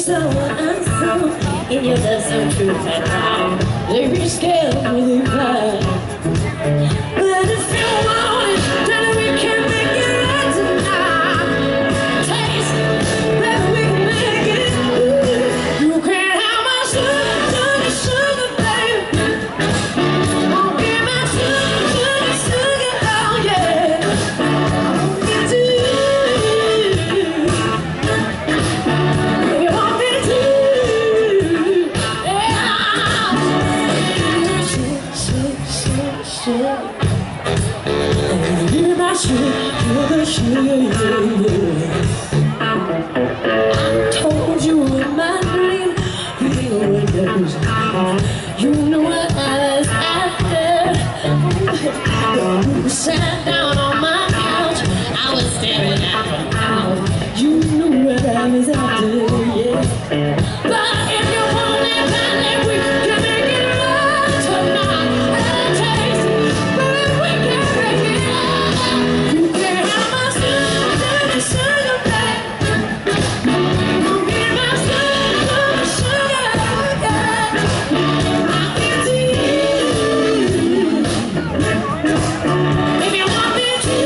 so in your love so true and right. They reach scale with pride. But if you want it, then we can make it right tonight. Taste that we can make it. You can't have my sugar, sugar, baby. Won't give my sugar, sugar, oh yeah. I'll give to you. If you want me to, yeah. Sugar. Give my sugar, sugar, yeah. I told you in my dream, you know what goes. You know what I was after. You sat down on my couch, I was staring at the house. You knew what I was after, yeah. But if you want it, then we can make it right tonight. A taste, but we can make it right. You can have my sugar, sugar, baby. Don't give my sugar, sugar, yeah. I give to you. If you want me to,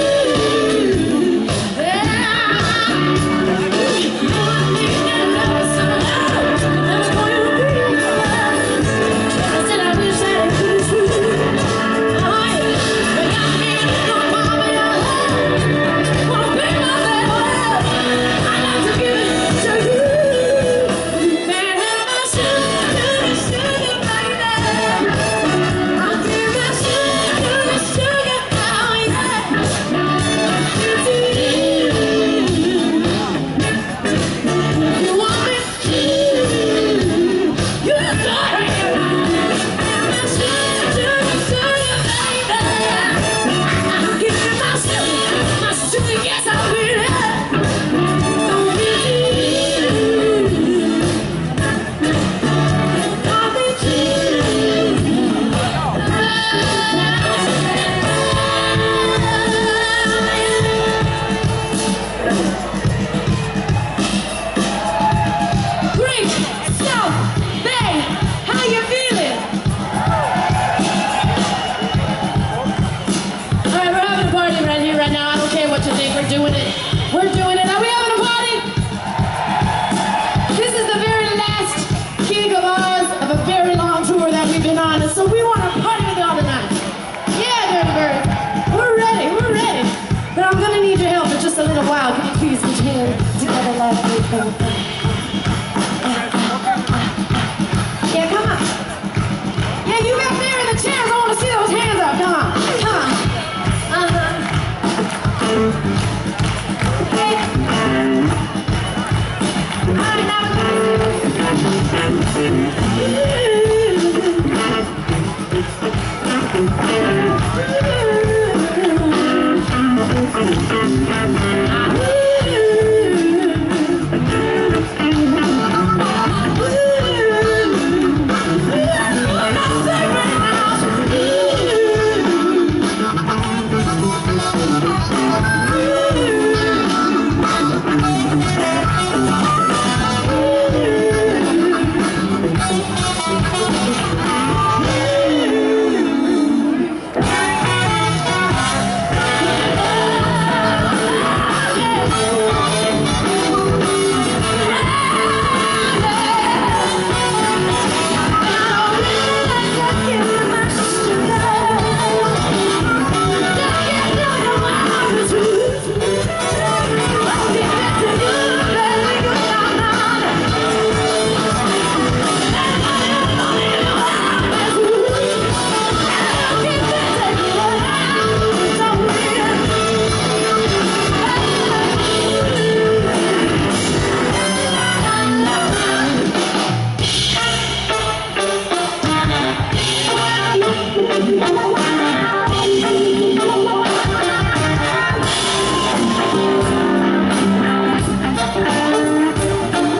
yeah. You want me to love somehow. That's going to be love. I said I wish I could swim. Oh yeah, but got me no mama, yeah. Wanna pick my bed up. I like to give it to you. You can't have my sugar, sugar, baby. I'll give my sugar, sugar, oh yeah. Give to you. You want me to, you got it. My sugar, sugar, baby. I'll give you my sugar, yes I will. Don't be you. Don't be you. Great stuff, babe. How you feeling? All right, we're having a party right here, right now. I don't care what you think. We're doing it. We're doing it. Are we having a party? This is the very last gig of ours of a very long tour that we've been on, and so we want to party with y'all tonight. Yeah, dirty birds. We're ready. We're ready. But I'm gonna need your help for just a little while. Can you please put your hands together like we go? Yeah, come on. Yeah, you up there in the chairs. I want to see those hands up. Come on. Come on. Okay. All right, now.